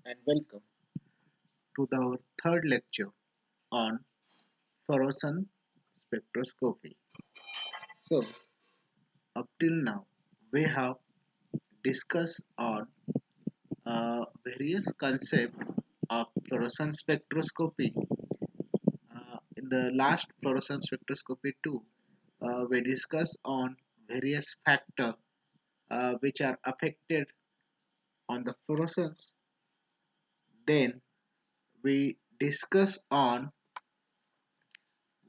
and welcome to our third lecture on fluorescence spectroscopy. So, up till now, we have discussed on various concepts of fluorescence spectroscopy. In the last fluorescence spectroscopy 2, we discussed on various factors which are affected on the fluorescence. Then we discuss on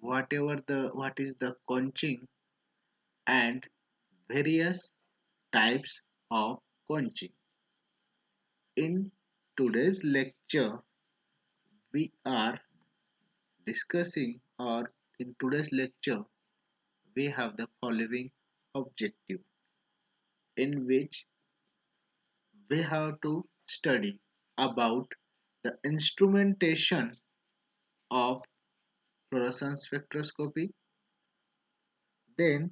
what is the quenching and various types of quenching. In today's lecture, we are discussing, or in today's lecture, we have the following objective in which we have to study about the instrumentation of fluorescence spectroscopy. Then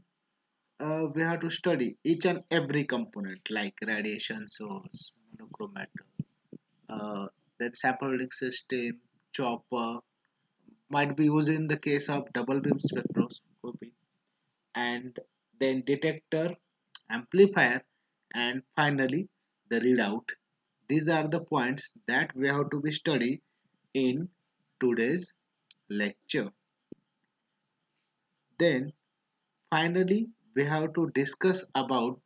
we have to study each and every component like radiation source, monochromator, uh, then sample system, chopper, might be used in the case of double beam spectroscopy, and then detector, amplifier, and finally the readout. These are the points that we have to be studied in today's lecture. Then finally we have to discuss about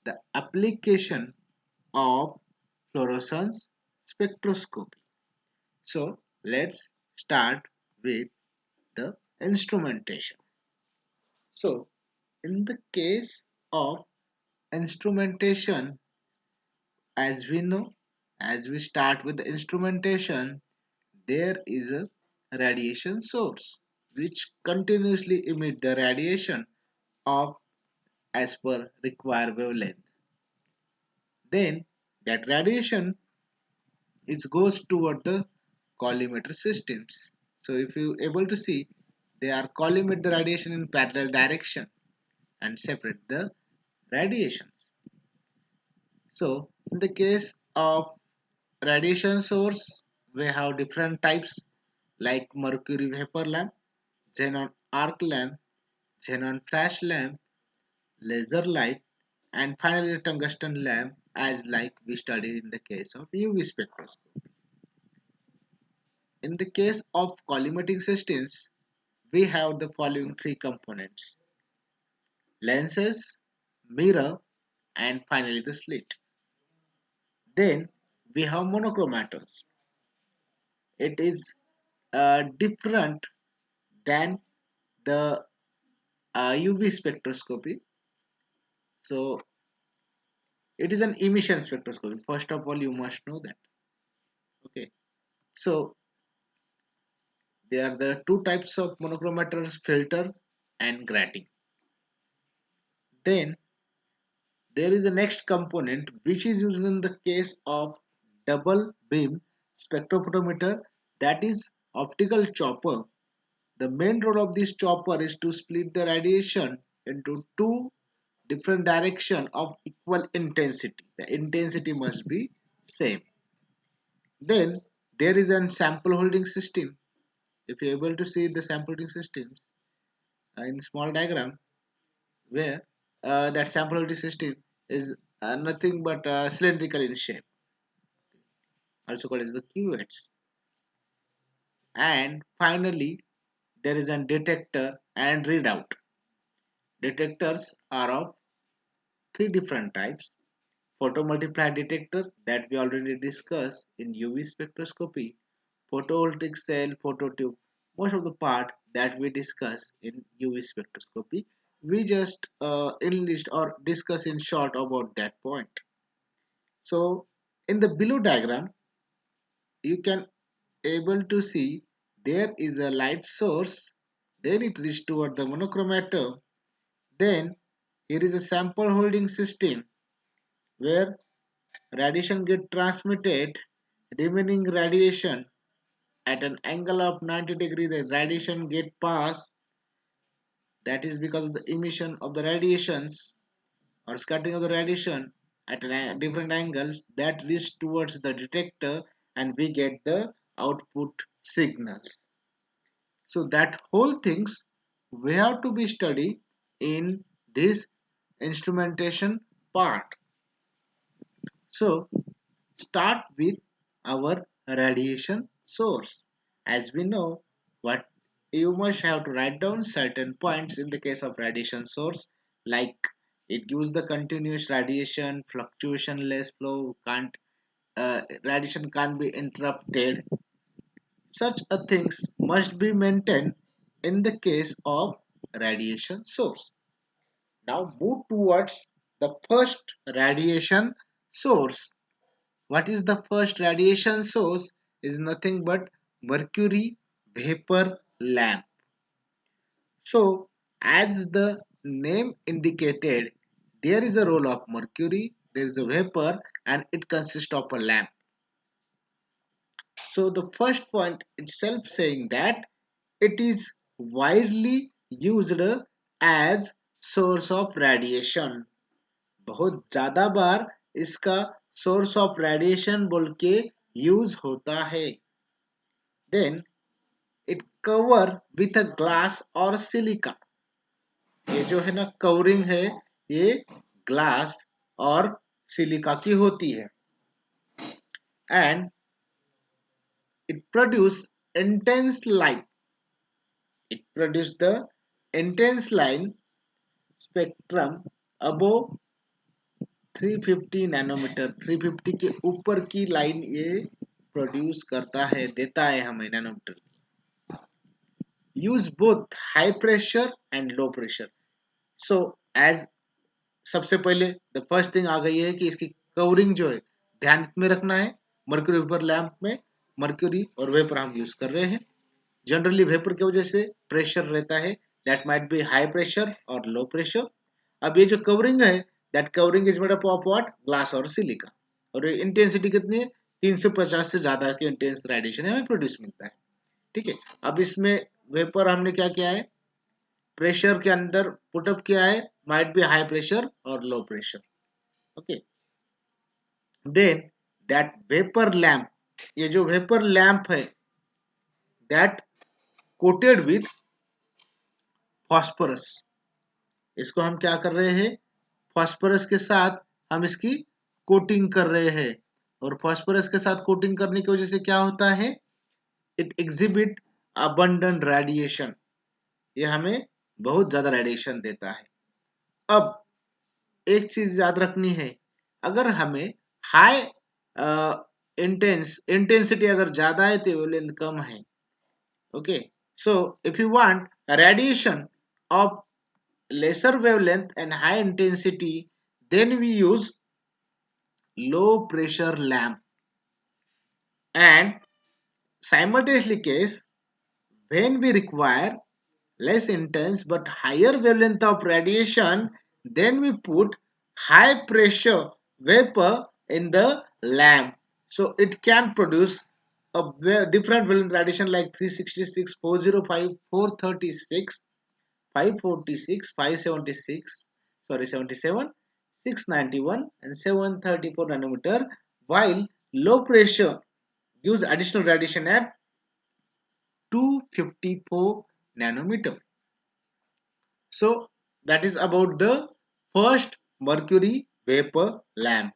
the application of fluorescence spectroscopy. So let's start with the instrumentation. So in the case of instrumentation, as we know, as we start with the instrumentation, there is a radiation source which continuously emit the radiation of as per required wavelength. Then that radiation it goes toward the collimator systems. So if you able to see, they are collimate the radiation in parallel direction and separate the radiations. So in the case of radiation source, we have different types like mercury vapor lamp, xenon arc lamp, xenon flash lamp, laser light, and finally tungsten lamp, as like we studied in the case of UV spectroscopy. In the case of collimating systems, we have the following three components: lenses, mirror, and finally the slit. Then we have monochromators. It is different than the UV spectroscopy. So it is an emission spectroscopy. First of all, you must know that. Okay. So there are the two types of monochromators: filter and grating. Then there is a next component which is used in the case of double beam spectrophotometer, that is optical chopper. The main role of this chopper is to split the radiation into two different direction of equal intensity. The intensity must be same. Then there is an sample holding system. If you are able to see the sample holding systems in small diagram, where that sample holding system is nothing but cylindrical in shape, also called as the cuvettes. And finally there is a detector and readout. Detectors are of three different types: photomultiplier detector that we already discussed in UV spectroscopy, photovoltaic cell, phototube, most of the part that we discuss in UV spectroscopy. We just enlist or discuss in short about that point. So in the below diagram, you can able to see there is a light source, then it reaches toward the monochromator, then here is a sample holding system where radiation get transmitted, remaining radiation at an angle of 90 degree the radiation get pass, that is because of the emission of the radiations or scattering of the radiation at different angles that reach towards the detector, and we get the output signals. So that whole things we have to be studied in this instrumentation part. So start with our radiation source. As we know, what you must have to write down certain points in the case of radiation source, like it gives the continuous radiation, fluctuationless flow, can't radiation can't be interrupted. Such a things must be maintained in the case of radiation source. Now move towards the first radiation source. What is the first radiation source? Is nothing but mercury vapor lamp. So as the name indicated, there is a role of mercury, there is a vapor, and it consists of a lamp. So the first point itself saying that it is widely used as source of radiation. बहुत ज़्यादा बार इसका source of radiation बोल के use होता है. Then it cover with a glass or silica. ये जो है ना covering है, ये glass और silica की होती है. And it produce intense light. It produce the intense light spectrum above 350 nanometre. 350 के ऊपर की लाइन ये प्रोड्यूस करता है, देता है हमें nanometre. Use both high pressure and low pressure. So as सबसे पहले द फर्स्ट थिंग आ गई है कि इसकी कवरिंग जो है ध्यान में रखना है. मर्क्यूरी वेपर लैंप में मर्क्यूरी और वेपर हम यूज कर रहे हैं. जनरली वेपर की वजह से प्रेशर रहता है, that might be high pressure और लो प्रेशर. अब ये जो कवरिंग है, that covering is made up of what, glass और सिलिका. और इंटेंसिटी कितनी है, 350 से ज्यादा की इंटेंस रेडिएशन हमें प्रोड्यूस मिलता है. ठीक है. अब इसमें वेपर हमने क्या किया है, प्रेशर के अंदर पुटअप किया है, माइट बी हाई प्रेशर और low pressure. Okay. Then that vapour lamp, ये जो वेपर लैंप है, दैट कोटेड विथ फॉस्फोरस. इसको हम क्या कर रहे हैं, फॉस्फोरस के साथ हम इसकी कोटिंग कर रहे हैं. और फॉस्फोरस के साथ कोटिंग करने की वजह से क्या होता है, इट एग्जिबिट अबंडेंट रेडिएशन. ये हमें बहुत ज्यादा रेडिएशन देता है. अब एक चीज याद रखनी है, अगर हमें हाई इंटेंसिटी अगर ज्यादा है तो वेवलेंथ कम है. Okay. So if you want radiation of lesser wavelength and high intensity, then we use low pressure lamp. And simultaneously case, when we require less intense but higher wavelength of radiation, then we put high pressure vapor in the lamp. So it can produce a different wavelength radiation like 366, 405, 436, 546, 576, sorry 77, 691 and 734 nanometer, while low pressure gives additional radiation at 254 nanometer. So that is about the first mercury vapor lamp.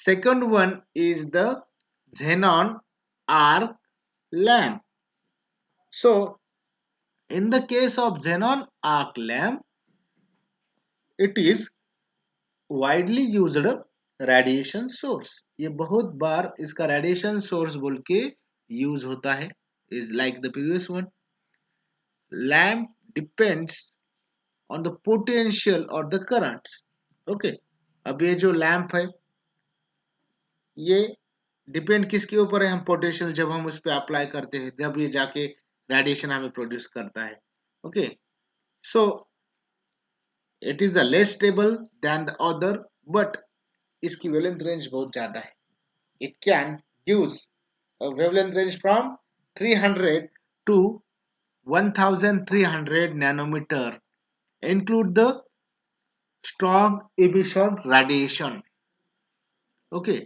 Second one is the xenon arc lamp. So in the case of xenon arc lamp, it is widely used radiation source. ये बहुत बार इसका radiation source बोल के use होता है. Is like the previous one. Lamp depends on the potential और the currents. Okay. अब ये जो लैम्प है, ये डिपेंड किसके ऊपर है, हम पोटेंशियल जब हम उस पर अप्लाई करते हैं, जब ये जाके रेडिएशन हमें प्रोड्यूस करता है. Okay. So it is a less stable than the other, but इसकी wavelength range बहुत ज्यादा है. It can use a wavelength range from 300 to 1300 nanometer, include the strong emission radiation. Okay.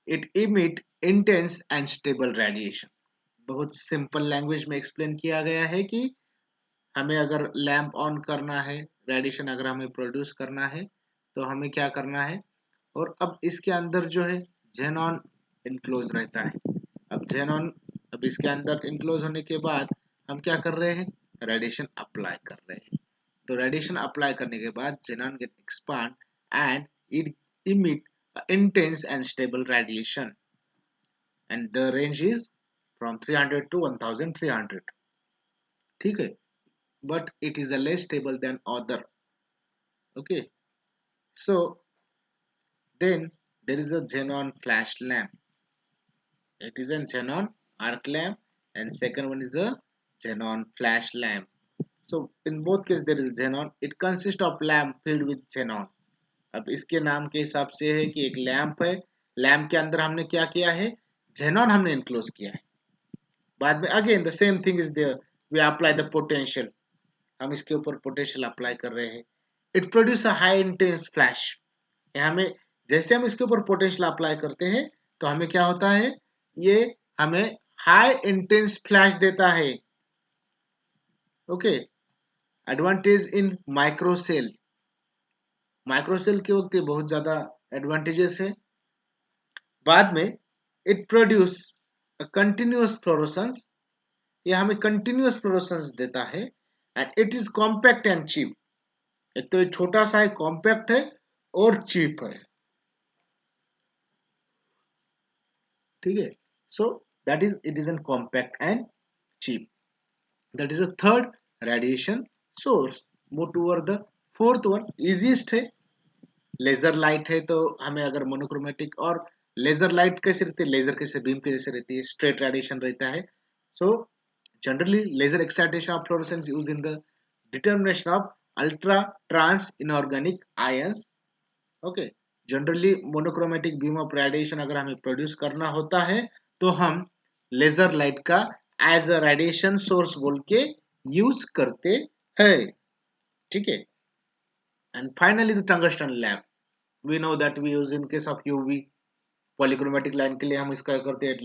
It emit intense and stable radiation. बहुत simple language में explain किया गया है कि हमें अगर लैंप ऑन करना है, रेडिएशन अगर हमें प्रोड्यूस करना है तो हमें क्या करना है। और अब इसके अंदर जो है जेनॉन इनक्लोज रहता है। अब जेनॉन, अब इसके अंदर इनक्लोज होने के बाद हम क्या कर रहे हैं, रेडिएशन अप्लाई कर रहे हैं। तो रेडिएशन अप्लाई करने के बाद xenon get expand and it emit intense and stable radiation, and the range is from 300 to 1300. ठीक है, but it is a less stable than other. Okay, so then there is a xenon flash lamp. It is a xenon arc lamp, and second one is a xenon flash lamp. So in both cases there is xenon. It consists of lamp filled with xenon. अब इसके नाम के हिसाब से है कि एक lamp है, लैंप के अंदर हमने क्या किया है, जेनॉन हमने इनक्लोज किया है। बाद में again the same thing is there, we apply the potential, हम इसके ऊपर पोटेंशियल अप्लाई कर रहे हैं। It produce a high intense flash. हमें जैसे हम इसके ऊपर पोटेंशियल अप्लाई करते हैं तो हमें क्या होता है, ये हमें हाई इंटेंस फ्लैश देता है। ओके, एडवांटेज इन माइक्रोसेल, माइक्रोसेल के वक्त ये बहुत ज्यादा एडवांटेजेस है। बाद में it produce a continuous fluorescence, ये हमें कंटिन्यूअस फ्लोरोसेंस देता है। And it is compact and cheap, एक तो ये छोटा सा है, कॉम्पैक्ट है और चीप है। ठीक है, so that is, it is an compact and cheap. That is a third radiation source. Move toward the fourth one, easiest है, लेजर लाइट है। तो हमें अगर मोनोक्रोमेटिक, और लेजर लाइट कैसे रहती है, लेजर कैसे बीम के जैसे रहती है, स्ट्रेट रेडिएशन रहता है। So generally laser excitation of fluorescence use in the determination of ultra trans inorganic ions. Okay, generally monochromatic beam of radiation अगर हमें प्रोड्यूस करना होता है तो हम लेजर लाइट का एज अ रेडिएशन सोर्स बोल के यूज करते हैं। ठीक है, and finally the tungsten lamp, we know that we use in case of UV polychromatic line के लिए हम इसका करते हैं,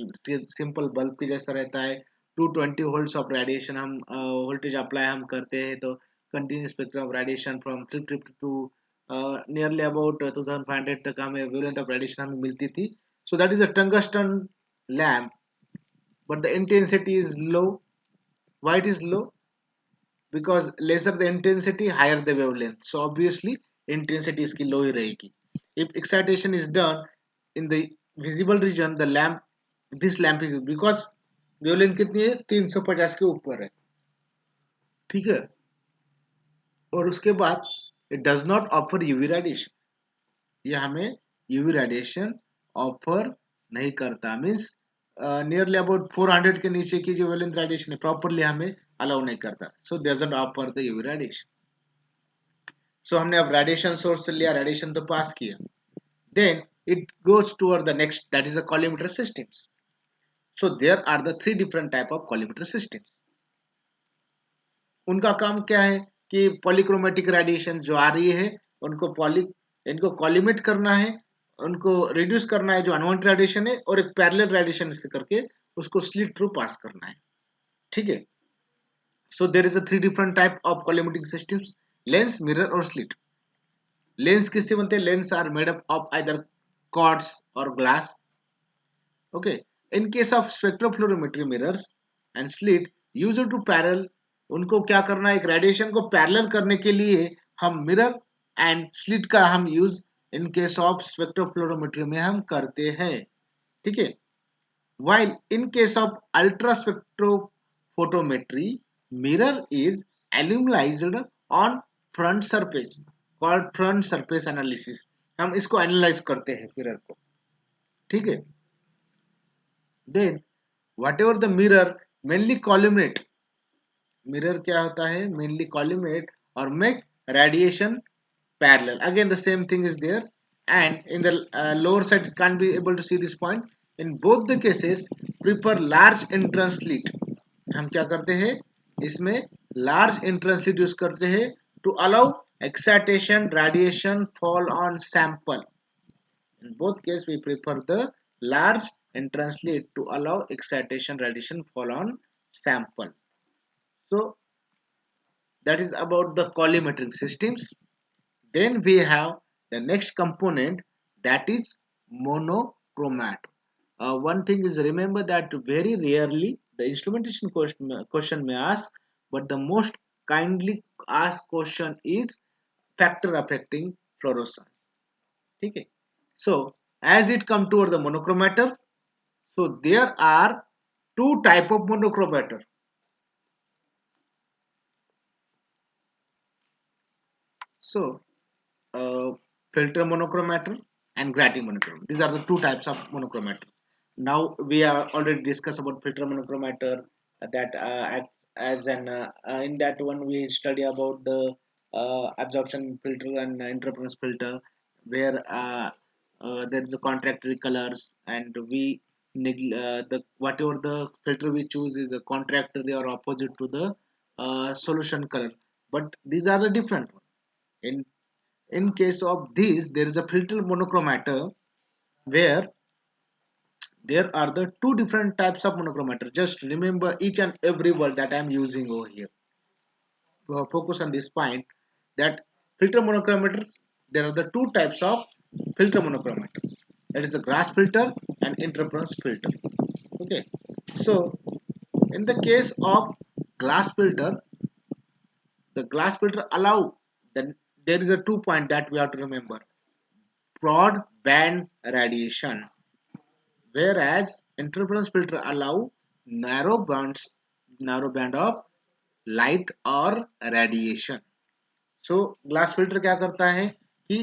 सिंपल बल्ब की जैसा रहता है। 220 वोल्ट्स ऑफ रेडिएशन हम वोल्टेज अप्लाई हम करते हैं तो continuous spectrum of radiation from 350 to nearly about 2500 तक हमें वेवलेंथ ऑफ रेडिएशन हमें मिलती थी। So that is a tungsten lamp, but the intensity is low. Why it is low? because lesser the intensity, higher the wavelength, so obviously intensity इसकी low ही रहेगी। if excitation is done in the visible region, the lamp, this lamp is, because wavelength कितनी है, 350 के ऊपर है। ठीक है, और उसके बाद it does not offer UV radiation, ये हमें UV radiation ऑफर नहीं करता, मीन्स नियरली अबाउट 400 के नीचे की जो वेवलेंथ रेडिएशन है प्रॉपरली हमें अलाउ नहीं करता। So doesn't offer the UV radiation. सो हमने अब रेडिएशन सोर्स से लिया, रेडिएशन तो पास किया, then it goes toward the next, that is a collimator systems. So there are the three different type of collimator systems. उनका काम क्या है कि पॉलीक्रोमेटिक रेडिएशन जो आ रही है उनको इनको कॉलीमेट करना है, उनको रिड्यूस करना है जो अनवांटेड रेडिएशन है, और एक पैरेलल रेडिएशन से करके उसको स्लिट थ्रू पास करना है। ठीक है, so there is a three different type of collimatic systems, lens, mirror और स्लिट। लेंस किससे बनते हैं? Lens are made up of either quartz or glass. Okay, in case of spectrofluorometry mirrors and slit used to parallel, उनको क्या करना है, एक radiation को पैरेलल करने के लिए हम मिरर एंड स्लिट का हम यूज इन केस ऑफ स्पेक्ट्रोफ्लोरोमेट्री में हम करते हैं। ठीक है, while in case of ultraspectrophotometry, mirror is illuminized on front surface called front surface analysis, हम इसको एनालाइज करते हैं मिरर को। ठीक है, then whatever the mirror mainly collimate, mirror क्या होता है, मेनली कॉल्यूमेट और make radiation parallel, again the same thing is there, and in the lower side you can't be able to see this point. In both the cases prefer large entrance slit, हम क्या करते हैं इसमें large entrance slit use करते हैं to allow excitation radiation fall on sample. In both cases we prefer the large and translate to allow excitation radiation fall on sample. So that is about the colorimetric systems. Then we have the next component, that is monochromat. One thing is, remember that very rarely the instrumentation question may ask, but the most kindly asked question is factor affecting fluorescence. Okay. So as it come toward the monochromator, so there are two type of monochromator. So uh, filter monochromator and grating monochromator. These are the two types of monochromator. Now we have already discussed about filter monochromator, that act as an in that one we study about the absorption filter and interference filter, where there is a contractory colors, and we the whatever the filter we choose is a contractory or opposite to the solution color. But these are the different one. In case of this, there is a filter monochromator where there are the two different types of monochromator. Just remember each and every word that I am using over here. Focus on this point, that filter monochromators, there are the two types of filter monochromators. That is the glass filter and interference filter. Okay. So in the case of glass filter, the glass filter allow, then there is a 2 point that we have to remember: broad band radiation, whereas interference filter allow narrow bands, narrow band of light or radiation. So glass filter क्या करता है कि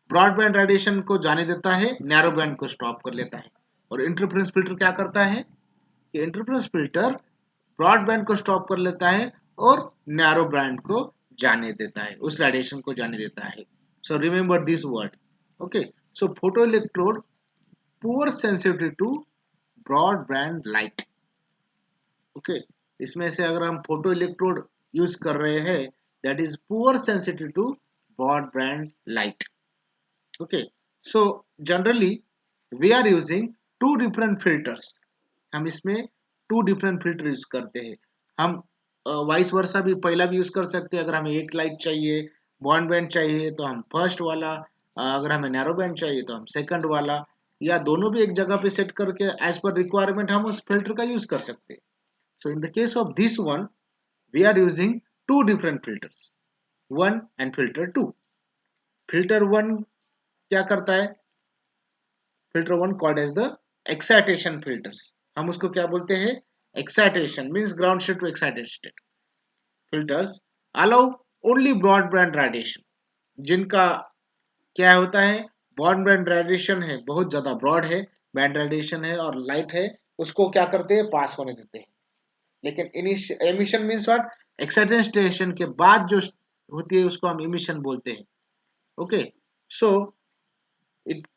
broadband radiation को जाने देता है, narrow band को stop कर लेता है. और इंटरफेरेंस फिल्टर क्या करता है कि इंटरफेरेंस फिल्टर ब्रॉडबैंड को स्टॉप कर लेता है और नैरो बैंड को जाने देता है, उस रेडिएशन को जाने देता है. So remember this word. Okay. So photo electrode poor sensitivity to broad band light. Okay. इसमें से अगर हम फोटो इलेक्ट्रोड यूज कर रहे हैं, that is poor sensitive to broad band light. Okay. So generally we are using two different filters. हम इसमें to different filter use करते हैं. हम वाइस वर्सा भी पहला भी यूज कर सकते हैं. अगर हमें एक लाइट चाहिए, बॉन्ड बैंड चाहिए, तो हम फर्स्ट वाला, अगर हमें नैरो बैंड चाहिए तो हम सेकंड वाला, या दोनों भी एक जगह पे सेट करके एज पर रिक्वायरमेंट हम उस फिल्टर का यूज कर सकते हैं. So in the case of this one, we are using two different filters, one and filter two. Filter one क्या करता है? Filter one called as the excitation filters. हम उसको क्या बोलते हैं? Excitation means ground state to excited state. Filters allow only broadband radiation. जिनका क्या होता है? broadband radiation है, बहुत ज्यादा broad है, band radiation है और light है, उसको क्या करते हैं? पास होने देते हैं. लेकिन एमिशन मीन्स व्हाट? एक्साइटेशन के बाद जो होती है उसको हम एमिशन बोलते हैं. Okay. So it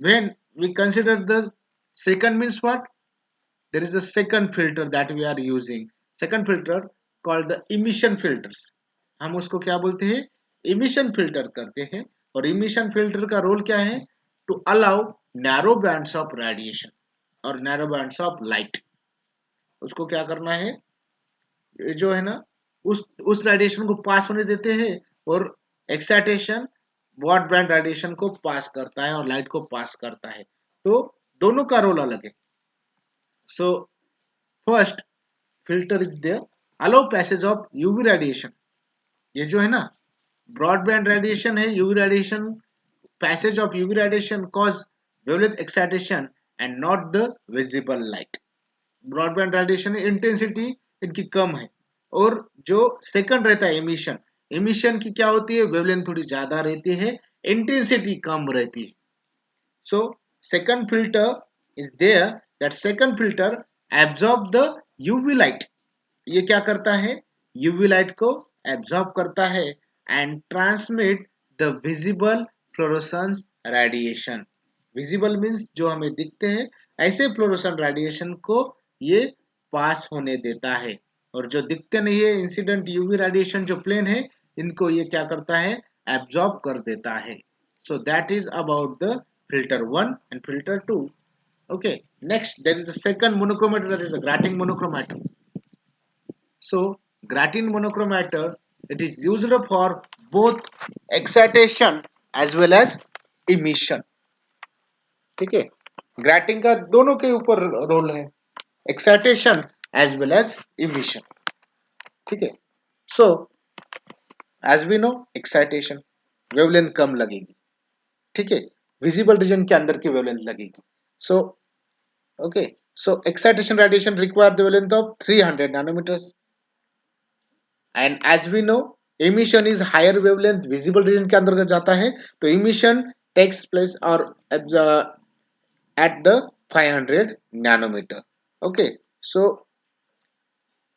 when we consider the second means what? There is a second filter that we are using. Second filter called the emission filters. हम उसको क्या बोलते हैं? इमिशन फिल्टर करते हैं. और इमिशन फिल्टर का रोल क्या है? To allow narrow bands of radiation और नैरो बैंड्स ऑफ लाइट. उसको क्या करना है, जो है ना, उस रेडिएशन को पास होने देते हैं, और एक्साइटेशन ब्रॉडबैंड रेडिएशन को पास करता है और लाइट को पास करता है. तो दोनों का रोल अलग है. So first filter is there, allow passage of UV radiation. ये जो है ना, ब्रॉडबैंड रेडिएशन है, UV radiation, passage of UV radiation cause wavelength excitation and not the visible light. Broadband radiation intensity इनकी कम है, और जो सेकंड रहता है एमिशन, एमिशन की क्या होती है? वेवलेंथ थोड़ी ज्यादा रहती है, इंटेंसिटी कम रहती है. So second filter is there, that second filter absorb the UV light. ये क्या करता है? यूवी लाइट को एब्जॉर्ब करता है and transmit the visible fluorescence radiation. Visible means जो हमें दिखते हैं, ऐसे फ्लोरोसेंट रेडिएशन को ये पास होने देता है. और जो दिखते नहीं है, इंसिडेंट यूवी रेडिएशन जो प्लेन है, इनको ये क्या करता है? एब्जॉर्ब कर देता है. So that is about the filter one and filter two. Okay, next there is the second monochromator, that is a Grating monochromator. So Gratin monochromator, it is used for both excitation as well as emission. ठीक है, grating का दोनों के ऊपर role है, excitation as well as emission. ठीक है, so as we know excitation wavelength कम लगेगी. ठीक है, विजिबल रीजन के अंदर की वेवलेंथ लगेगी. So okay, so excitation radiation require the wavelength of 300 nanometers, and as we know emission is higher wavelength, visible region के अंदर जाता है, तो emission takes place और at the 500 nanometer. Okay, so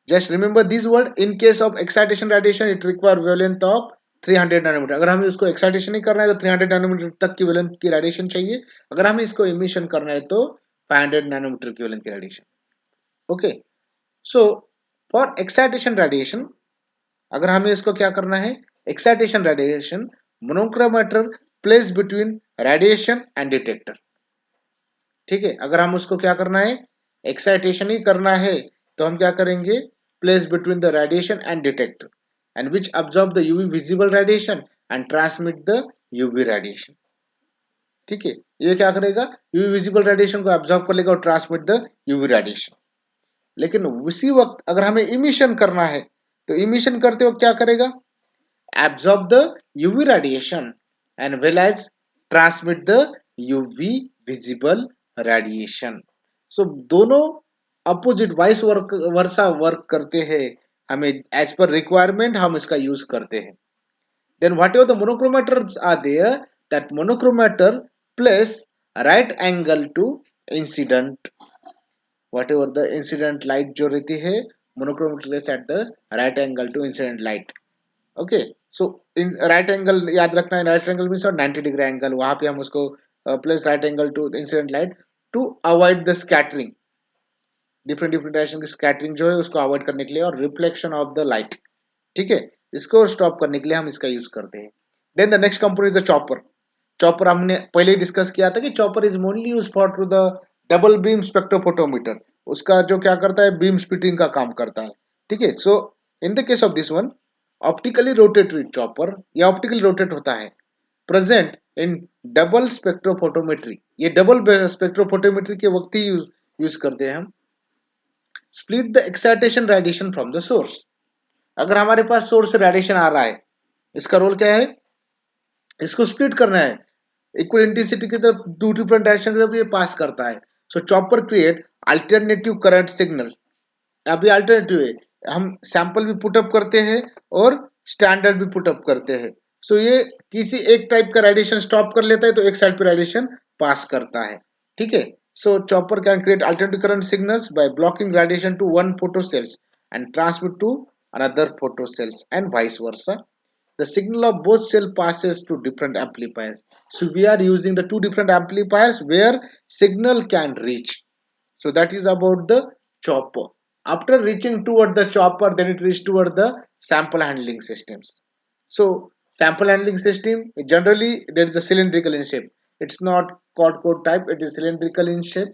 just remember this word. In case of excitation radiation, it require wavelength of 300 nanometer. अगर हमें इसको excitation नहीं करना है तो 300 nanometer तक की wavelength की radiation चाहिए. अगर हमें इसको emission करना है तो 500 nanometer की wavelength की radiation. Okay, so for excitation radiation, अगर हमें इसको क्या करना है, excitation radiation monochromator placed between radiation and detector. ठीक है, अगर हम उसको क्या करना है, एक्साइटेशन ही करना है, तो हम क्या करेंगे, place between the radiation and detector, and which absorb the UV visible radiation and transmit the UV radiation. ठीक है, ये क्या करेगा, यूवी विजिबल रेडिएशन को अब्सॉर्ब कर लेगा और ट्रांसमिट द यूवी रेडिएशन. लेकिन उसी वक्त अगर हमें इमिशन करना है, तो इमिशन करते वक्त क्या करेगा, absorb the UV radiation and well as transmit the UV visible radiation. So दोनों अपोजिट वाइस वर्सा वर्क करते हैं, हमें एज पर रिक्वायरमेंट हम इसका यूज करते हैं. Then whatever the monochromators are there, that monochromator place right angle to incident. Whatever the incident light जो रहती है, monochromator place at the right angle to incident light. Okay, so in right angle याद रखना है, right angle means 90 degree angle, वहां पे हम उसको plus right angle to incident light to avoid the scattering, different different direction की scattering जो है उसको अवॉइड करने के लिए, और रिफ्लेक्शन ऑफ द लाइट. ठीक है, इसको स्टॉप करने के लिए हम इसका यूज करते हैं. Then the next component is the chopper. Chopper हमने पहले ही डिस्कस किया था कि chopper is mainly use for to the double beam spectrophotometer. उसका जो क्या करता है, बीम स्प्लिटिंग का काम करता है. ठीक है, so in the case of this one, optically rotatory chopper, या ऑप्टिकली रोटेट होता है, प्रेजेंट इन डबल स्पेक्ट्रोफोटोमेट्री. ये डबल स्पेक्ट्रोफोटोमेट्री के वक्त ही यूज करते हैं हम. Split the excitation radiation from the source. अगर हमारे पास सोर्स से रेडिएशन आ रहा है, इसका रोल क्या है, इसको स्प्लिट करना है, इक्वल इंटेंसिटी की तरफ टू डिफरेंट डायरेक्शन की तरफ ये पास करता है. So chopper create alternative current signal. अभी अल्टरनेटिव है, हम सैंपल भी पुटअप करते हैं और स्टैंडर्ड भी पुटअप करते हैं. सो ये किसी एक टाइप का रेडिएशन स्टॉप कर लेता है तो एक साइड पे रेडिएशन पास करता है. ठीक है, so chopper can create alternative current signals by blocking radiation to one photo cells and transmit to another photo cells and vice versa. The signal of both cell passes to different amplifiers. So we are using the two different amplifiers where signal can reach. So that is about the chopper. After reaching toward the chopper, then it reaches toward the sample handling systems. So sample handling system, generally there is a cylindrical in shape. It's not quad core type, it is cylindrical in shape.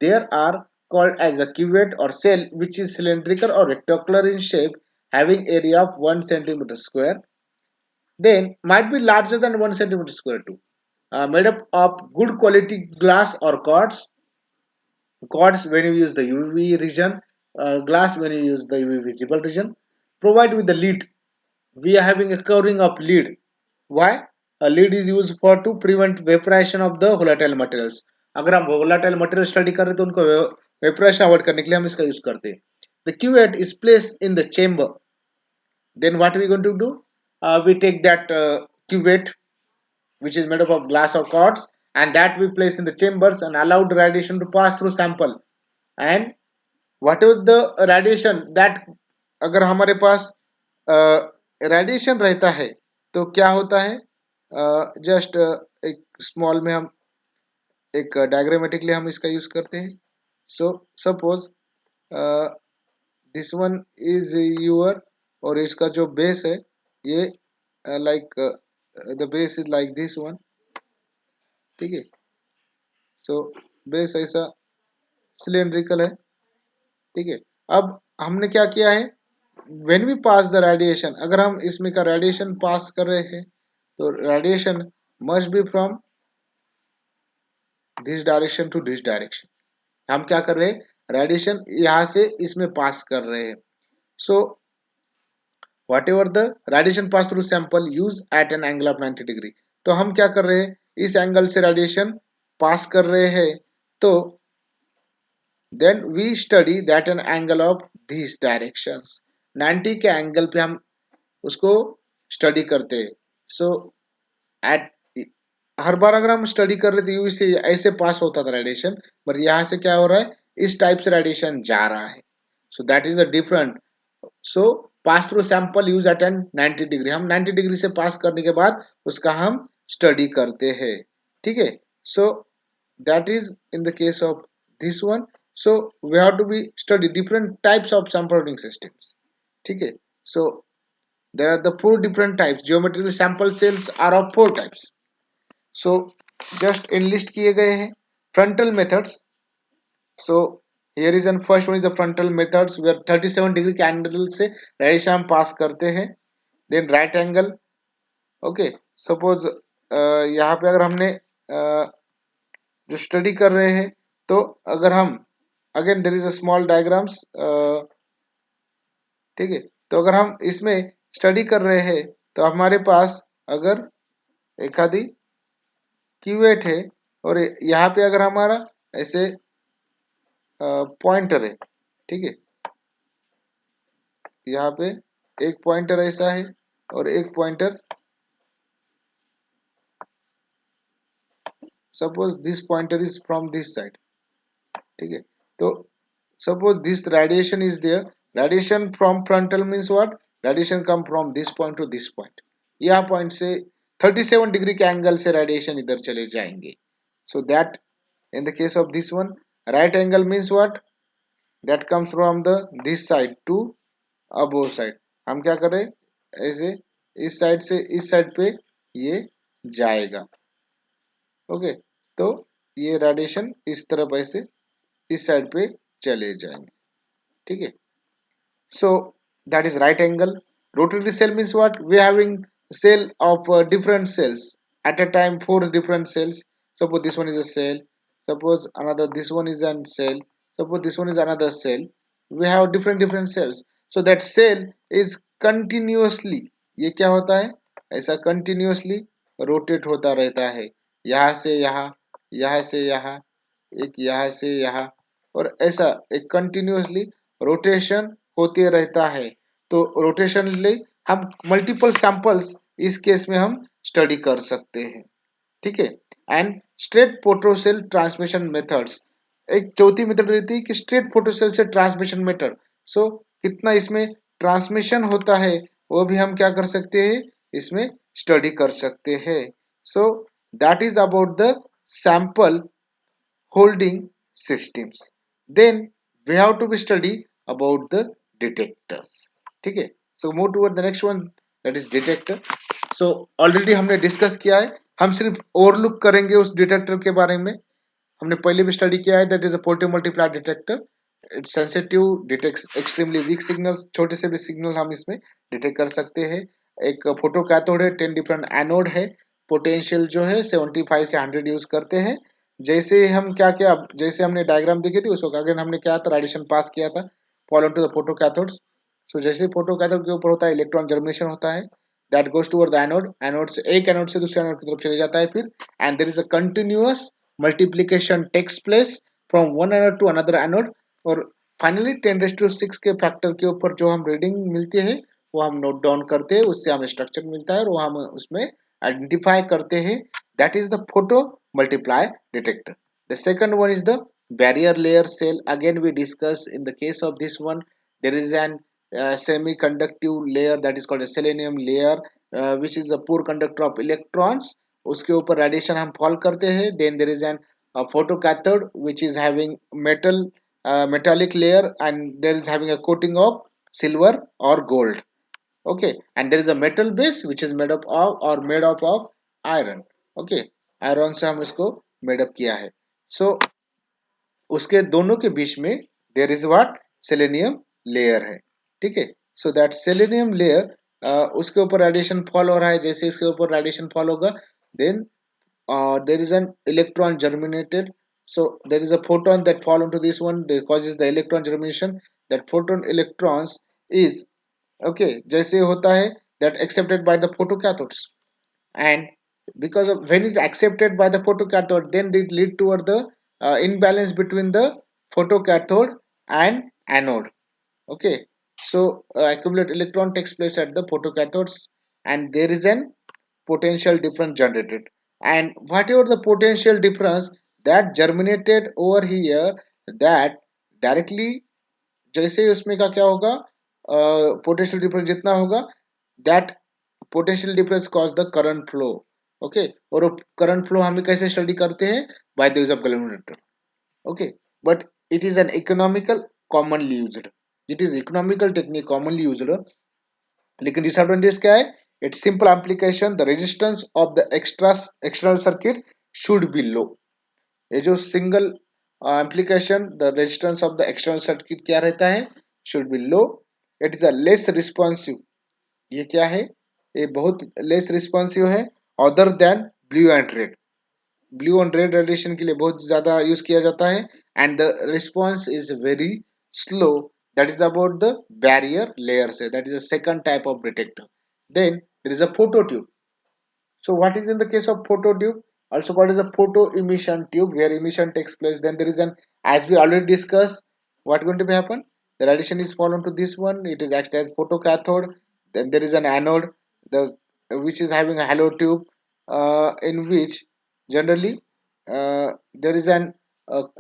There are called as a cuvette or cell, which is cylindrical or rectangular in shape, having area of 1 centimeter square. Then might be larger than 1 centimeter square too. Made up of good quality glass or quartz. Quartz when you use the UV region, glass when you use the UV visible region. Provide with the lid. We are having a covering of lid. Why? A lid is used for to prevent vaporization of the volatile materials. अगर हम volatile material study कर रहे हैं तो उनको vaporization avoid करने के लिए हम इसका use करते हैं. The cuvette is placed in the chamber. Then what we going to do? We take that cuvette, which is made up of glass or quartz, and that we place in the chambers and allow the radiation to pass through sample. And whatever the radiation that, अगर हमारे पास radiation रहता है तो क्या होता है, just एक small में हम एक डायग्रामेटिकली हम इसका यूज करते हैं. So suppose this one is your, और इसका जो बेस है ये like the base is like this one. ठीक है, सो बेस ऐसा सिलेंड्रिकल है, ठीक है। अब हमने क्या किया है, when we pass the radiation, अगर हम इसमें का रेडिएशन पास कर रहे हैं तो radiation must be from this direction to this direction. हम क्या कर रहे हैं, रेडिएशन यहां से इसमें पास कर रहे हैं। सो whatever the radiation pass through sample use at an angle of 90 degree. तो हम क्या कर रहे हैं, इस एंगल से रेडिएशन पास कर रहे हैं, तो then we study that an angle of these directions, 90 के एंगल पे हम उसको स्टडी करते हैं। सो एट हर बार अगर हम स्टडी कर रहे थे यूवी से ऐसे पास होता था रेडिएशन, पर यहाँ से क्या हो रहा है, इस टाइप से रेडिएशन जा रहा है। So that is the different. So pass through sample use at an 90 degree, हम 90 डिग्री से पास करने के बाद उसका हम स्टडी करते हैं, ठीक है। So that is in the case of this one. So we have to be study different types of sampling systems, ठीक है। सो there are the four different types, geometrical sample cells are of four types। so just enlist किए गए हैं frontal methods। so here is an first one is the frontal methods where 37 degree के angle से radiation हम पास करते हैं। then right angle, okay, suppose यहाँ पे अगर हमने जो स्टडी कर रहे हैं, तो अगर हम again there is a small diagrams, ठीक है। तो अगर हम इसमें स्टडी कर रहे हैं तो हमारे पास अगर एक आधी क्यूवेट है और यहाँ पे अगर हमारा ऐसे पॉइंटर है, ठीक है, यहाँ पे एक पॉइंटर ऐसा है और एक pointer, suppose this pointer is from this side, ठीक है। तो suppose this radiation is there, radiation from frontal means what, radiation come from this point to this point, यह पॉइंट से 37 डिग्री के एंगल से रेडिएशन इधर चले जाएंगे। So that in the case of this one, right angle means what, that comes from the this side to above side। हम क्या करें, ऐसे इस साइड से इस साइड पे ये जाएगा, ओके। तो ये रेडिएशन इस तरफ ऐसे इस साइड पे चले जाएंगे, ठीक है। So that is right angle. Rotary cell means what? We are having cell of different cells at a time, four different cells. Suppose this one is a cell. Suppose another this one is a cell. Suppose this one is another cell. We have different cells. So that cell is continuously, ये क्या होता है, ऐसा continuously rotate होता रहता है, यहाँ से यहाँ, यहाँ से यहाँ, एक यहाँ से यहाँ, और ऐसा एक कंटिन्यूसली रोटेशन होते रहता है। तो रोटेशनली हम मल्टीपल सैंपल्स इस केस में हम स्टडी कर सकते हैं, ठीक है। And straight photocell transmission methods, एक चौथी मेथड रहती है कि स्ट्रेट फोटोसेल से ट्रांसमिशन मेथड। सो कितना इसमें ट्रांसमिशन होता है वो भी हम क्या कर सकते हैं, इसमें स्टडी कर सकते हैं। सो that is about the sample holding systems। then we have to be study about the detectors, ठीक है। so move toward the next one, that is detector। so already हमने डिस्कस किया है, हम सिर्फ ओवरलुक करेंगे उस डिटेक्टर के बारे में। हमने पहले भी स्टडी किया है, that is a photo multiply detector. It's sensitive, detects extremely weak signals, छोटे से भी सिग्नल हम इसमें डिटेक्ट कर सकते हैं। एक फोटो कैथोड है, 10 डिफरेंट एनोड है, पोटेंशियल जो है 75 से 100 यूज करते हैं। जैसे हम क्या क्या, जैसे हमने डायग्राम देखी थी उसको अगर हमने क्या था, रेडिएशन पास किया था, follow to the photo cathodes. So जैसे फोटो कैथोड के ऊपर होता है इलेक्ट्रॉन जर्मिनेशन होता है, that goes toward the anode, anode से एक एनोड से दूसरे एनोड की तरफ चले जाता है फिर, and there is a continuous multiplication takes place from one anode to another anode, और फाइनली 10⁶ के फैक्टर के ऊपर जो हम रीडिंग मिलती है वो हम नोट डाउन करते हैं, उससे हमें स्ट्रक्चर मिलता है और वो हम उसमें आइडेंटिफाई करते हैं। That is the photo multiply detector. The second one is the barrier layer cell. Again, we discuss in the case of this one, there is an semi-conductive layer that is called a selenium layer, which is a poor conductor of electrons. उसके ऊपर radiation हम fall करते हैं. Then there is an photocathode which is having metallic layer, and there is having a coating of silver or gold. Okay, and there is a metal base which is made up of or made up of iron. Okay, iron से हम इसको made up किया है. So उसके दोनों के बीच में there is what, selenium layer है, ठीक है। सो दैट सेलेनियम लेयर, उसके ऊपर रेडिएशन फॉल हो रहा है, जैसे इसके ऊपर रेडिएशन फॉल होगा then there is an electron germinated. So there is a photon that fall into this one that causes the electron germination. That photon electrons is okay जैसे होता है that accepted by the photocathodes, and because of when it's accepted by the photocathode then it lead toward the imbalance between the photocathode and anode. Okay, so accumulate electron takes place at the photocathodes, and there is an potential difference generated, and whatever the potential difference that germinated over here, that directly जैसे उसमें का क्या होगा, potential difference जितना होगा that potential difference cause the current flow. Okay, और current flow हमें कैसे स्टडी करते हैं, by the use of galvanometer. Okay, but it is an economical commonly used, it is economical technique commonly used, लेकिन disadvantage क्या है, it's simple application, the resistance of the external circuit should be low. ये जो single application the resistance of the external circuit क्या रहता है, should be low. It is a less responsive, ये क्या है, ये बहुत लेस रिस्पॉन्सिव है other than blue and red. Blue and red radiation के लिए बहुत ज्यादा यूज किया जाता है, and the response is very slow, that is about the barrier layer से, that is a second type of detector. Then there is a photo tube. So what is in the case of phototube? Also called as a photo emission tube, where emission takes place. Then there is an, as we already discussed, what going to be happen? The radiation is fall onto this one. It is acted as photocathode. Then there is an anode, the which is having a halo tube, in which generally there is an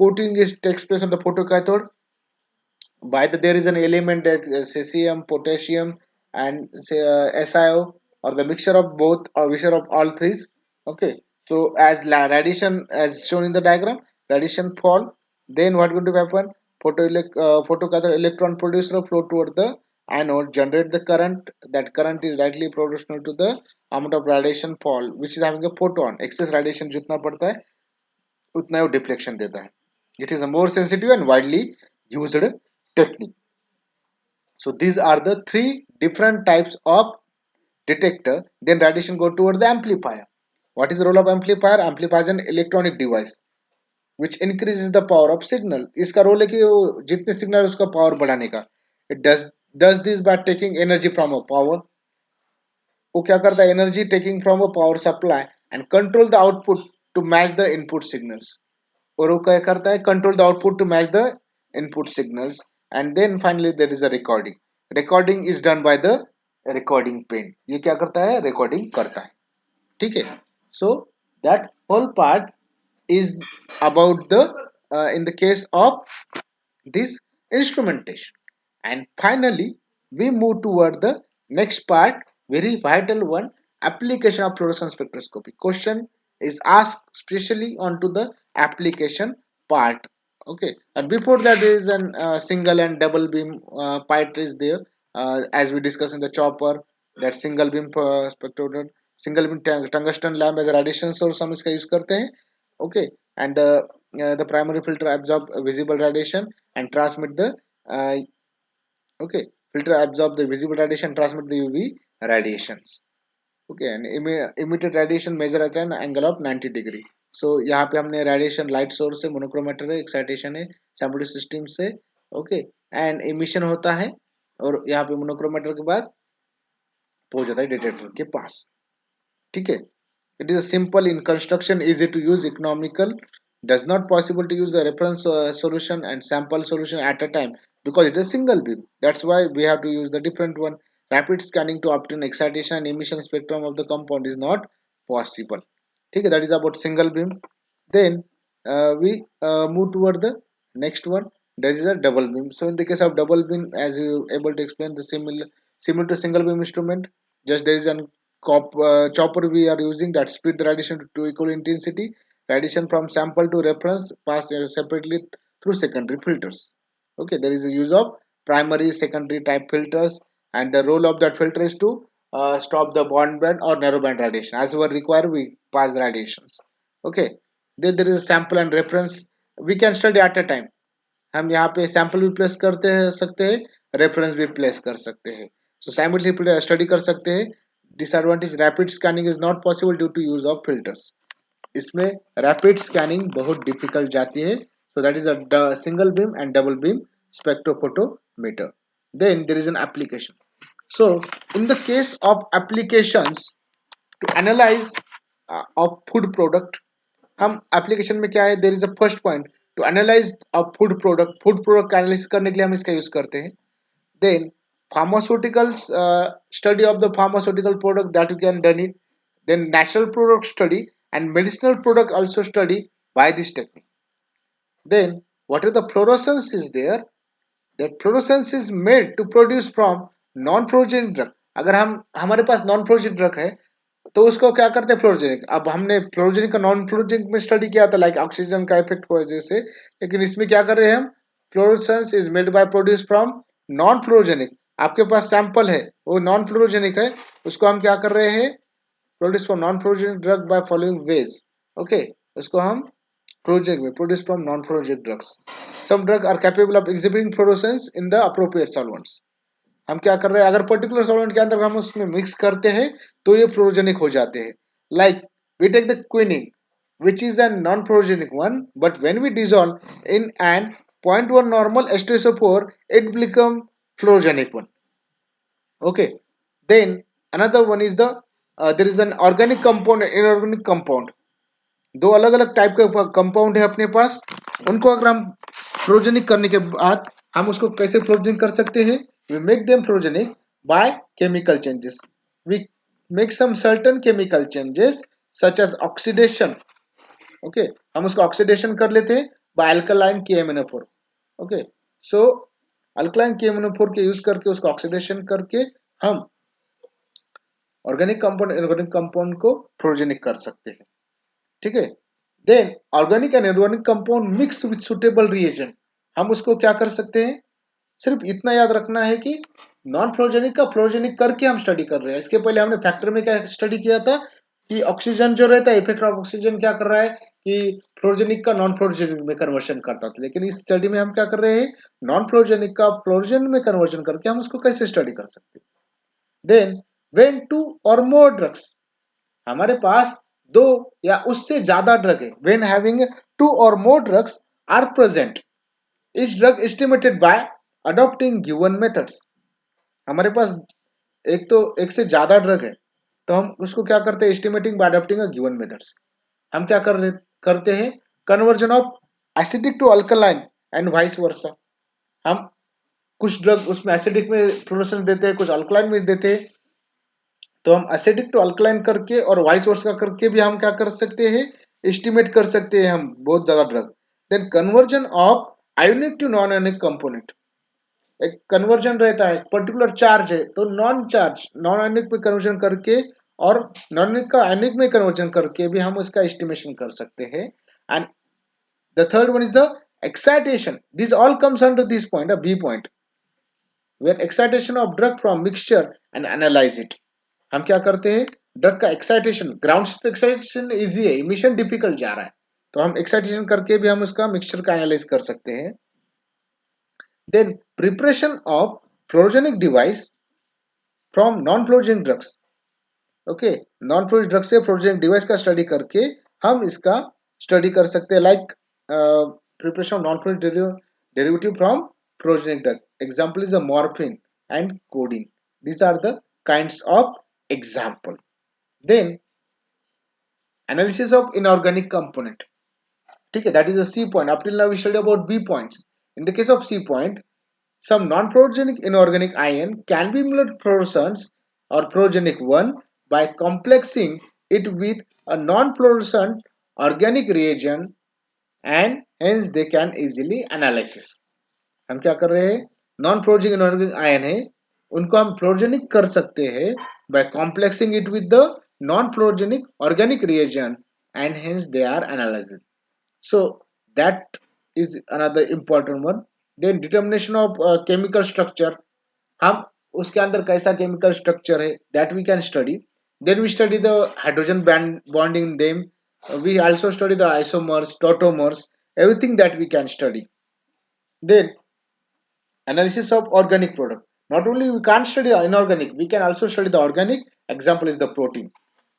coating is takes place on the photocathode by the there is an element that cesium, potassium, and say, SiO, or the mixture of both or mixture of all three. Okay, so as radiation as shown in the diagram, radiation fall, then what going to happen? Photocathode electron producer flow toward the anode, generate the current. That current is directly proportional to the amount of radiation fall, which is having a photon. Excess radiation जितना पड़ता है उतना वो deflection देता है. It is a more sensitive and widely used technique. So these are the three different types of detector. Then radiation go toward the amplifier. What is the role of amplifier? Amplifier is an electronic device which increases the power of signal. इसका role है कि वो जितने signal उसका power बढ़ाने का. It does this by taking energy from a power. वो क्या करता है, energy taking from a power supply and control the output to match the input signals. और वो क्या करता है, control the output to match the input signals. And then finally there is a recording. Recording is done by the recording pen. ये क्या करता है, recording करता है, ठीक है. So that whole part is about the in the case of this instrumentation. And finally we move toward the next part, very vital one, application of fluorescence spectroscopy. Question is asked specially onto the application part. Okay, and before that there is an single and double beam part is there, as we discussed in the chopper, that single beam spectrometer, single beam tungsten lamp as a radiation source हम इसका use करते हैं. Okay, and the primary filter absorb visible radiation and transmit the uh, okay, filter absorb the visible radiation, transmit the UV radiations. Okay, and emitted radiation measure at an angle of 90 degree. So यहाँ पे हमने radiation light source है, monochromatometer है, excitation है, sample system से, okay, and emission होता है, और यहाँ पे monochromatometer के बाद पहुंच जाता है डिटेक्टर के पास, ठीक है. It is a simple in construction, easy to use, economical, does not possible to use the reference solution and sample solution at a time because it is single beam. That's why we have to use the different one. Rapid scanning to obtain excitation and emission spectrum of the compound is not possible. Okay, that is about single beam. Then we move toward the next one. That is a double beam. So in the case of double beam, as you able to explain, the similar to single beam instrument, just there is an chopper we are using that split the radiation to equal intensity. Radiation from sample to reference pass separately through secondary filters. Okay, there is a use of primary, secondary type filters, and the role of that filter is to stop the bond band or narrow band radiation. As we require, we pass radiations. Okay, then there is a sample and reference. We can study at a time. हम यहाँ पे sample भी place करते हैं सकते हैं, reference भी place कर सकते हैं। सो साइमल्टेनियसली स्टडी कर सकते हैं। Disadvantage, rapid scanning is not possible due to use of filters. इसमें रैपिड स्कैनिंग बहुत डिफिकल्ट जाती है। So that is a single beam and double beam spectrophotometer. Then there is an application. So in the case of applications to analyze of food product, हम application में क्या है, there is a first point to analyse a food product का analysis करने के लिए हम इसका यूज करते हैं। Then pharmaceuticals, study of the pharmaceutical product that you can done it. Then natural product study and medicinal product also study by this technique. Then what are the fluorescence is there, that fluorescence is made to produce from non-fluorescent drug। अगर हम हमारे पास non fluorogenic drug है तो उसको क्या करते हैं फ्लोरोजेनिक। अब हमने फ्लोरोजेनिक का नॉन फ्लोरोजेनिक में स्टडी किया था, लाइक ऑक्सीजन का इफेक्ट की वजह से, लेकिन इसमें क्या कर रहे हैं हम, fluorescence is made by produce from non fluorogenic. आपके पास सैंपल है वो नॉन फ्लोरोजेनिक है, उसको हम क्या कर रहे हैं, produce from non fluorogenic drug by following ways. Okay, उसको हम प्रोजेक्ट में produce from non fluorogenic drugs. Some drug are capable of exhibiting fluorescence in the appropriate solvents. हम क्या कर रहे हैं, अगर पर्टिकुलर सॉल्वेंट के अंदर हम उसमें मिक्स करते हैं तो ये फ्लोरोजेनिक हो जाते हैं। Like we take the quinine which is a non-fluorogenic one, but when we dissolve in an 0.1 normal H2SO4 it become fluorogenic one. Okay, then another one is the there is an organic compound and inorganic compound। दो अलग अलग type के compound है अपने पास, उनको अगर हम फ्लोरोजेनिक करने के बाद हम उसको कैसे फ्लोरोजेनिक कर सकते हैं, we make them fluorogenic by chemical changes. We make some certain chemical changes such as oxidation. Okay, हम उसको ऑक्सीडेशन कर लेते हैं by alkaline KMnO4। Okay, so alkaline KMnO4 के यूज करके उसको ऑक्सीडेशन करके हम ऑर्गेनिक कंपाउंड इनऑर्गेनिक कंपाउंड को फ्लोरोजेनिक कर सकते हैं। ठीक है, then organic and inorganic compound mix with suitable reagent. हम उसको क्या कर सकते हैं, सिर्फ इतना याद रखना है कि नॉन फ्लोरोजेनिक का फ्लोरोजेनिक करके हम स्टडी कर रहे हैं। इसके पहले हमने फैक्टर में क्या स्टडी किया था कि ऑक्सीजन जो रहता है, इफेक्ट ऑफ ऑक्सीजन क्या कर रहा है कि फ्लोरोजेनिक का नॉन फ्लोरोजेनिक में कन्वर्शन करता था, लेकिन इस स्टडी में हम क्या कर रहे हैं, नॉन फ्लोरोजेनिक का फ्लोरोजेनिक में कन्वर्शन करके हम उसको कैसे स्टडी कर सकते हैं। Then when to or more drugs, हमारे पास दो या उससे ज्यादा ड्रग है, when having two or more drugs are present, each drug estimated by adopting given methods. हमारे पास एक से ज्यादा ड्रग है तो हम उसको क्या करते हैं, estimating by adopting a given methods. हम क्या करते हैं, conversion of acidic to alkaline and vice versa. हम कुछ ड्रग उसमें एसिडिक में फ्लोरोसेंस देते हैं, कुछ अल्कलाइन में देते हैं, तो हम एसिडिक टू अल्कलाइन करके और वाइस वर्सा करके भी हम क्या कर सकते हैं, एस्टिमेट कर सकते हैं हम बहुत ज्यादा drug. Then conversion of ionic to non ionic component, एक कन्वर्जन रहता है, पर्टिकुलर चार्ज है तो नॉन आयोनिक में कन्वर्जन करके और नॉन आयोनिक का आयोनिक में कन्वर्जन करके भी हम उसका एस्टिमेशन कर सकते हैं। And the third one is the excitation. This all comes under this point, A B point, where excitation of drug from mixture and analyse it. हम क्या करते हैं, ड्रग का excitation, ground state excitation easy है, emission difficult जा रहा है, तो हम एक्साइटेशन करके भी हम उसका मिक्सचर का एनालाइज कर सकते हैं। Then preparation of fluorogenic device from non fluorogenic drugs. Okay, non fluorogenic drug से फ्लोरोजेनिक डिवाइस का स्टडी करके हम इसका स्टडी कर सकते हैं, like preparation of non fluorogenic derivative from fluorogenic drug. Example is a morphine and codeine, these are the kinds of example। Then analysis of inorganic component, ठीक है, that is a C point। Up till now we studied about B points। In the case of C point, some non-fluorogenic inorganic ion can be emulated fluorescence or fluorogenic one by complexing it with a non-fluorescent organic reagent and hence they can easily analysis। हम क्या कर रहे हैं, non फ्लोरोजेनिक inorganic ion है, उनको हम फ्लोरोजेनिक कर सकते हैं by complexing it with the non-fluorogenic organic reagent and hence they are analyzed। So that is another important one। Then determination of chemical structure, हम उसके अंदर कैसा chemical structure है that we can study। Then we study the hydrogen bonding them। We also study the isomers, tautomers everything that we can study. Then analysis of organic product. Not only we can't study inorganic, we can also study the organic. Example is the protein.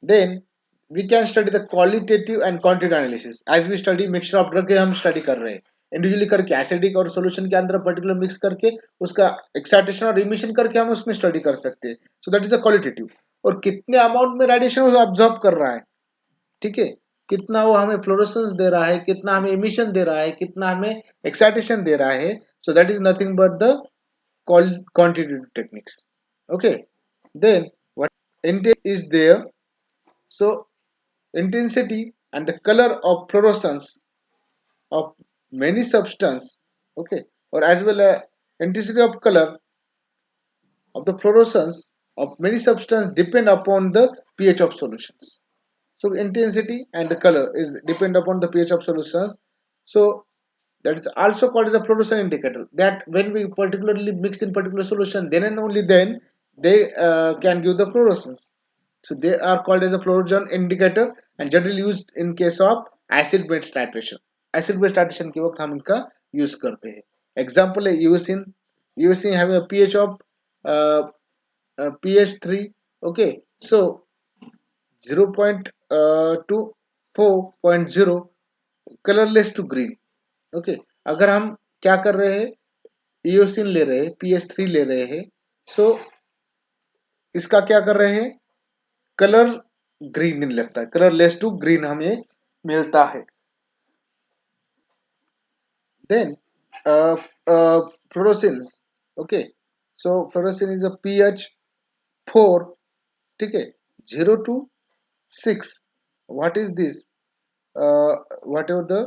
Then we can study the qualitative and quantitative analysis. As we study mixture of drug हम study कर रहे हैं individually करके acidic और solution के अंदर particular mix करके उसका एक्साइटेशन और इमिशन करके हम उसमें स्टडी कर सकते हैं. सो दैट इज अ क्वालिटेटिव. और कितने अमाउंट में रेडिएशन वो ऑब्जॉर्व कर रहा है, ठीक है, कितना वो हमें फ्लोरोसेंस दे रहा है, कितना हमें इमिशन दे रहा है, कितना हमें एक्साइटेशन दे रहा है. So that is nothing but the quantitative techniques. Okay, then what intensity is there. So intensity and the color of fluorescence of many substance, okay, or as well as intensity of color of the fluorescence of many substance depend upon the pH of solutions. So intensity and the color is depend upon the pH of solutions. So that is also called as a fluorescence indicator, that when we particularly mix in particular solution, then and only then they can give the fluorescence. So they are called as a fluorescence indicator and generally used in case of acid based titration. Acid based titration के वक्त हम इनका use करते हैं. Example है eosin. Eosin having a pH of uh, pH 3. Okay, so 0.2 to 4.0 colourless to green. Okay, अगर हम क्या कर रहे हैं, ईओसिन ले रहे हैं, पीएच 3 ले रहे हैं, सो इसका क्या कर रहे हैं, कलर ग्रीन नहीं लगता है, कलरलेस टू ग्रीन हमें मिलता है. Then fluorescence. Okay, so fluorescence is a pH 4, ठीक है, 0 to 6. What is this, whatever the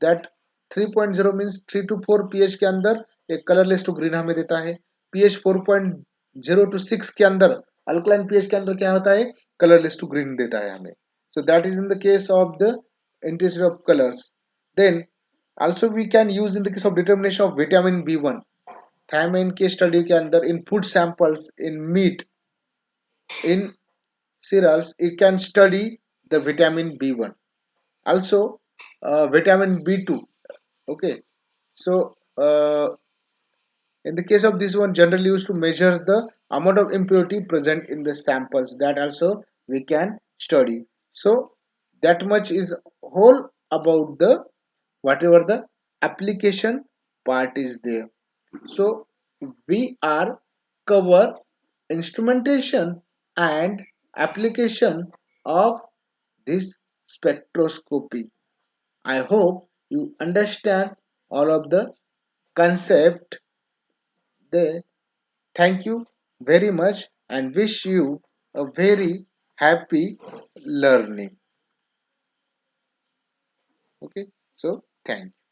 that 3.0 means 3 to 4 pH के अंदर एक कलरलेस टू ग्रीन हमें देता है. पीएच 4.0 to 6 के अंदर अल्कलाइन पीएच के अंदर क्या होता है, कलरलेस टू ग्रीन देता है हमें. So that is in the case of the intensity of colours. Then also we can use in the case of determination of vitamin B1. Thiamine के स्टडी के अंदर in food samples, in meat, in cereals, it can study the vitamin B1. Also vitamin B2. Okay, so in the case of this one generally used to measure the amount of impurity present in the samples, that also we can study. So that much is whole about the whatever the application part is there. So we are cover instrumentation and application of this spectroscopy. I hope you understand all of the concept there. Thank you very much and wish you a very happy learning. Okay, so thank you.